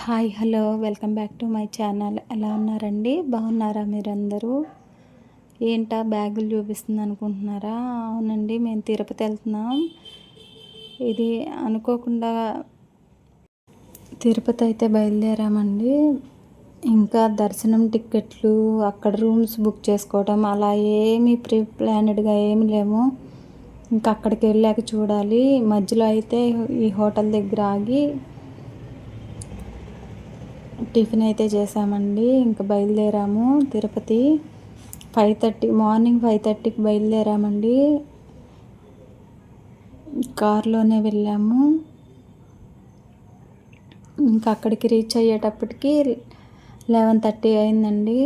Hi hello welcome back to my channel. ఎలా ఉన్నారండి? బాగున్నారా మీరందరూ? ఏంటా బ్యాగులు చూపిస్తుంది అనుకుంటున్నారా? అవునండి, మేము తిరుపతి వెళ్తున్నాం. ఇది అనుకోకుండా తిరుపతి అయితే బయలుదేరామండి. ఇంకా దర్శనం టిక్కెట్లు, అక్కడ రూమ్స్ బుక్ చేసుకోవడం అలా ఏమీ ప్రీ ప్లానెడ్గా ఏమి లేము. ఇంకా అక్కడికి వెళ్ళాక చూడాలి. మధ్యలో అయితే ఈ హోటల్ దగ్గర ఆగి టిఫిన్ అయితే చేసామండి. ఇంకా బయలుదేరాము తిరుపతి. 5:30 మార్నింగ్ 5:30కి బయలుదేరామండి. కారులోనే వెళ్ళాము. ఇంకా అక్కడికి రీచ్ అయ్యేటప్పటికి 11:30 అయిందండి.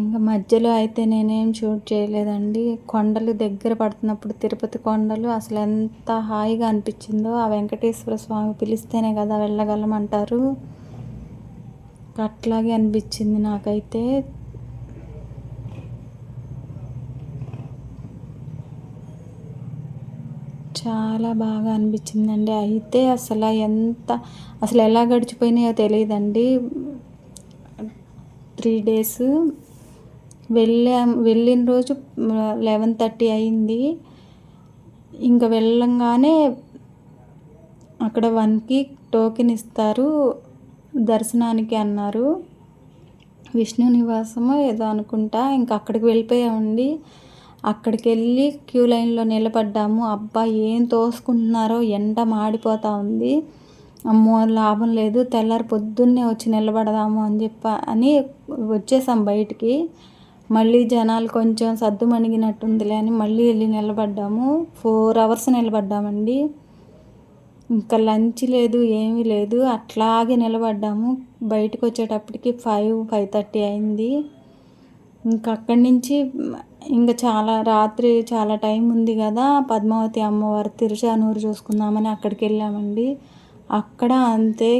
ఇంకా మధ్యలో అయితే నేనేం షూట్ చేయలేదండి. కొండలు దగ్గర పడుతున్నప్పుడు తిరుపతి కొండలు అసలు ఎంత హాయిగా అనిపించిందో. ఆ వెంకటేశ్వర స్వామి పిలిస్తేనే కదా వెళ్ళగలమంటారు. అట్లాగే అనిపించింది నాకైతే. చాలా బాగా అనిపించిందండి. అయితే అసలు ఎలా గడిచిపోయినాయో తెలియదండి. 3 డేస్ వెళ్ళిన రోజు 11:30 అయింది. ఇంకా వెళ్ళంగానే అక్కడ 1కి టోకెన్ ఇస్తారు దర్శనానికి అన్నారు. విష్ణు నివాసమో ఏదో అనుకుంటా. ఇంకా అక్కడికి వెళ్ళిపోయామండి. అక్కడికి వెళ్ళి క్యూ లైన్లో నిలబడ్డాము. అబ్బా ఏం తోసుకుంటున్నారో, ఎండ మాడిపోతూ ఉంది. అమ్మో లాభం లేదు, తెల్లారి పొద్దున్నే వచ్చి నిలబడదాము అని వచ్చేసాం బయటికి. మళ్ళీ జనాలు కొంచెం సద్దుమణిగినట్టుందిలే అని మళ్ళీ వెళ్ళి నిలబడ్డాము. 4 hours నిలబడ్డామండి. ఇంకా లంచ్ లేదు, ఏమీ లేదు, అట్లాగే నిలబడ్డాము. బయటకు వచ్చేటప్పటికి 5:30 అయింది. ఇంకా అక్కడి నుంచి ఇంకా రాత్రి చాలా టైం ఉంది కదా, పద్మావతి అమ్మవారు తిరుచానూరు చూసుకుందామని అక్కడికి వెళ్ళామండి. అక్కడ అంతే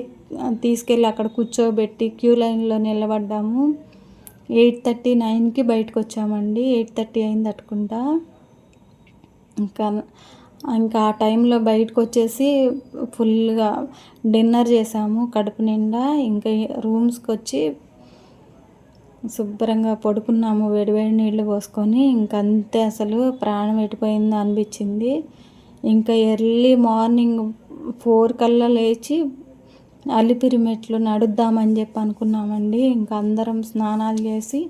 తీసుకెళ్ళి అక్కడ కూర్చోబెట్టి క్యూ లైన్లో నిలబడ్డాము. 8:30-9కి బయటకు వచ్చామండి. 8:30 అయింది అనుకుంటా. ఇంకా ఆ టైంలో బయటకు వచ్చేసి ఫుల్గా డిన్నర్ చేసాము కడుపు నిండా. ఇంకా రూమ్స్కి వచ్చి శుభ్రంగా పడుకున్నాము వేడివేడి నీళ్ళు పోసుకొని. ఇంకంతే, అసలు ప్రాణం ఎటుపోయిందో అనిపించింది. ఇంకా ఎర్లీ మార్నింగ్ 4 కల్లా లేచి అలిపిరి మెట్లు నడుద్దామని అనుకున్నామండి. ఇంకా అందరం స్నానాలు చేసి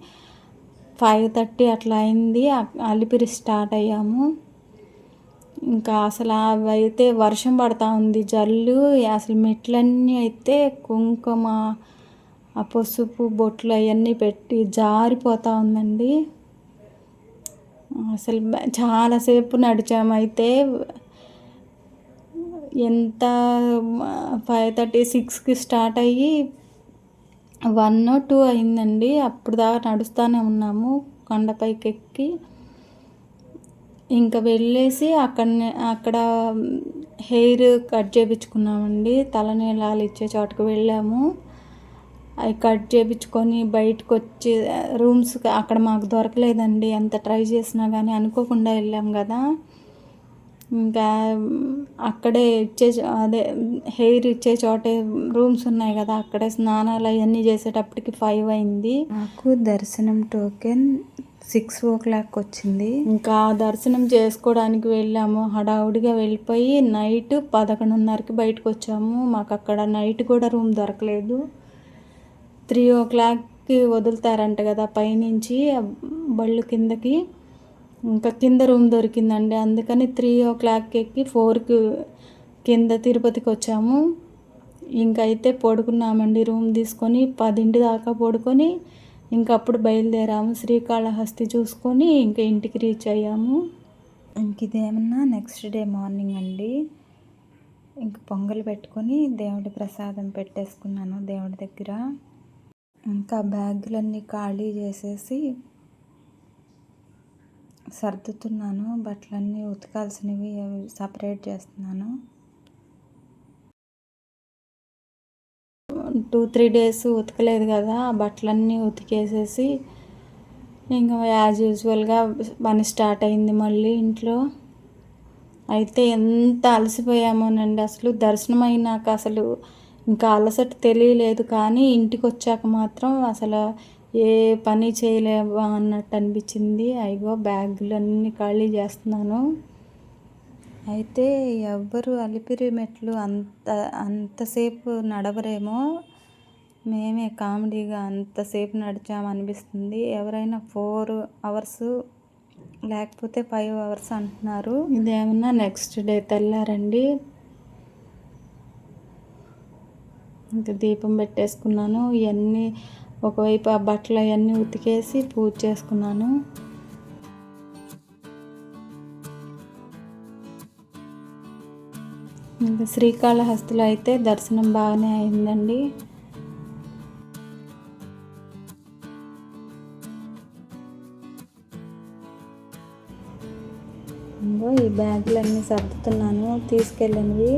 5:30 అట్లా అయింది. అలిపిరి స్టార్ట్ అయ్యాము. ఇంకా అసలు అవైతే వర్షం పడతా ఉంది, జల్లు. అసలు మెట్లన్నీ అయితే కుంకుమ, ఆ పసుపు బొట్లు అవన్నీ పెట్టి జారిపోతూ ఉందండి. అసలు చాలాసేపు నడిచామైతే. ఎంత 5:36కి స్టార్ట్ అయ్యి 1-2 అయిందండి. అప్పుడు దాకా నడుస్తూనే ఉన్నాము కొండపైకి ఎక్కి. ఇంకా వెళ్ళేసి అక్కడ హెయిర్ కట్ చేయించుకున్నామండి. తలనీలాలు ఇచ్చే చోటుకు వెళ్ళాము. అవి కట్ చేయించుకొని బయటకు వచ్చి రూమ్స్ అక్కడ మాకు దొరకలేదండి. ఎంత ట్రై చేసినా కానీ. అనుకోకుండా వెళ్ళాం కదా. ఇంకా అక్కడే హెయిర్ ఇచ్చే చోటే రూమ్స్ ఉన్నాయి కదా, అక్కడే స్నానాలు అవన్నీ చేసేటప్పటికి 5 అయింది. నాకు దర్శనం టోకెన్ 6 o'clock వచ్చింది. ఇంకా దర్శనం చేసుకోవడానికి వెళ్ళాము. హడావుడిగా వెళ్ళిపోయి నైట్ 11:30కి బయటకు వచ్చాము. మాకు అక్కడ నైట్ కూడా రూమ్ దొరకలేదు. 3 o'clockకి వదులుతారంట కదా పైనుంచి బళ్ళు కిందకి. ఇంకా కింద రూమ్ దొరికిందండి. అందుకని 3 o'clock ఎక్కి 4కి కింద తిరుపతికి వచ్చాము. ఇంకైతే పడుకున్నామండి రూమ్ తీసుకొని. 10 దాకా పడుకొని ఇంకప్పుడు బయలుదేరాము. శ్రీకాళహస్తి చూసుకొని ఇంకా ఇంటికి రీచ్ అయ్యాము. ఇంక ఇదేమన్నా నెక్స్ట్ డే మార్నింగ్ అండి. ఇంక పొంగల్ పెట్టుకొని దేవుడి ప్రసాదం పెట్టేసుకున్నాను దేవుడి దగ్గర. ఇంకా బ్యాగులన్నీ ఖాళీ చేసేసి సర్దుతున్నాను. బట్టలన్నీ ఉతకాల్సినవి సపరేట్ చేస్తున్నాను. 2-3 days ఉతకలేదు కదా, బట్టలన్నీ ఉతికేసేసి ఇంకా యాజ్ యూజువల్గా పని స్టార్ట్ అయింది మళ్ళీ ఇంట్లో. అయితే ఎంత అలసిపోయామోనండి అసలు. దర్శనం అయినాక అసలు ఇంకా అలసట తెలియలేదు, కానీ ఇంటికొచ్చాక మాత్రం అసలు ఏ పని చేయలేవా అన్నట్టు అనిపించింది. అయ్యో బ్యాగులన్నీ ఖాళీ చేస్తున్నాను. అయితే ఎవ్వరు అలిపిరి మెట్లు అంతసేపు నడవరేమో, మేమే కామెడీగా అంతసేపు నడిచామనిపిస్తుంది. ఎవరైనా 4 అవర్స్ లేకపోతే 5 అవర్స్ అంటున్నారు. ఇదేమన్నా నెక్స్ట్ డే తెల్లారండి. ఇంకా దీపం పెట్టేసుకున్నాను. ఇవన్నీ ఒకవైపు ఆ బట్టలు అవన్నీ ఉతికేసి పూజ చేసుకున్నాను. ఇంకా శ్రీకాళహస్తిలో అయితే దర్శనం బాగానే అయిందండి. ఈ బ్యాగులన్నీ సర్దుతున్నాను, తీసుకెళ్ళినవి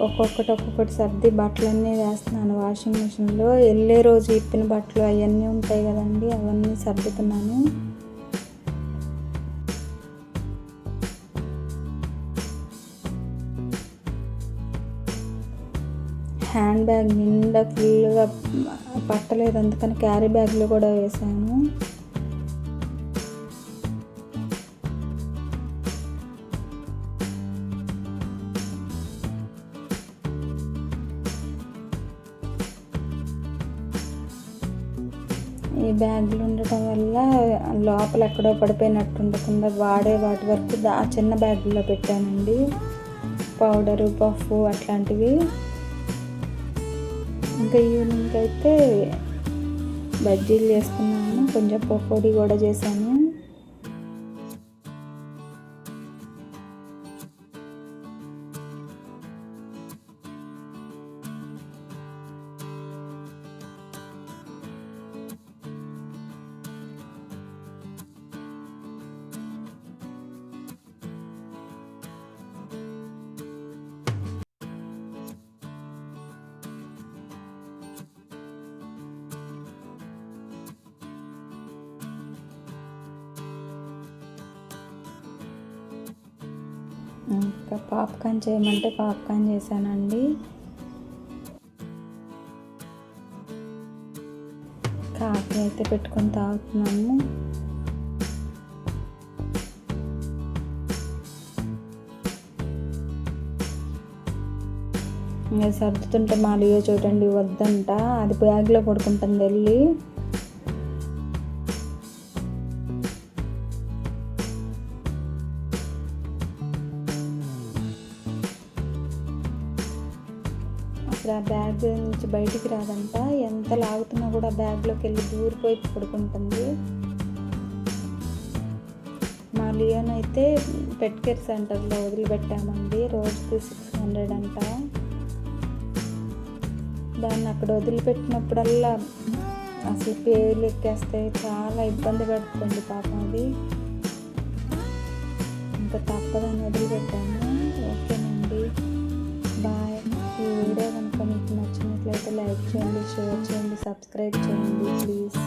ఒక్కొక్కటి సర్ది బట్టలన్నీ వేస్తున్నాను వాషింగ్ మిషన్లో. వెళ్ళే రోజు ఇప్పిన బట్టలు అవన్నీ ఉంటాయి కదండి, అవన్నీ సర్దుతున్నాను. హ్యాండ్ బ్యాగ్ నిండా ఫుల్గా పట్టలేదు, అందుకని క్యారీ బ్యాగ్లో కూడా వేసాను. ఈ బ్యాగులు ఉండటం వల్ల లోపల ఎక్కడో పడిపోయినట్టు ఉండకుండా వాడే వాటి వరకు ఆ చిన్న బ్యాగుల్లో పెట్టానండి. పౌడరు, పఫ్ అట్లాంటివి. ఇంకా ఈవినింగ్ అయితే బజ్జీలు చేసుకున్నాను, కొంచెం పకోడీ కూడా చేశాను. ఇంకా పాప్కార్న్ చేయమంటే పాప్కార్న్ చేశానండి. కాఫీ అయితే పెట్టుకొని తాగుతున్నాము. ఇంకా సర్దుతుంటే మా లియో చూడండి వద్దంట, అది బ్యాగ్లో పడుకుంటుంది వెళ్ళి. అసలు ఆ బ్యాగ్ నుంచి బయటికి రాదంట, ఎంత లాగుతున్నా కూడా బ్యాగ్లోకి వెళ్ళి దూరిపోయి పడుకుంటుంది. మా లియోన్ అయితే పెట్ కేర్ సెంటర్లో వదిలిపెట్టామండి, రోజుకి 600 అంట. దాన్ని అక్కడ వదిలిపెట్టినప్పుడల్లా అసలు పేర్లు ఎక్కేస్తే చాలా ఇబ్బంది పడుతుంది పాపం అది. ఇంకా తప్పదని వదిలిపెట్టాము. ఓకేనండి, బాయ్. ఈ వీడియో కనుక మీకు నచ్చినట్లయితే లైక్ చేయండి, షేర్ చేయండి, సబ్స్క్రైబ్ చేయండి ప్లీజ్.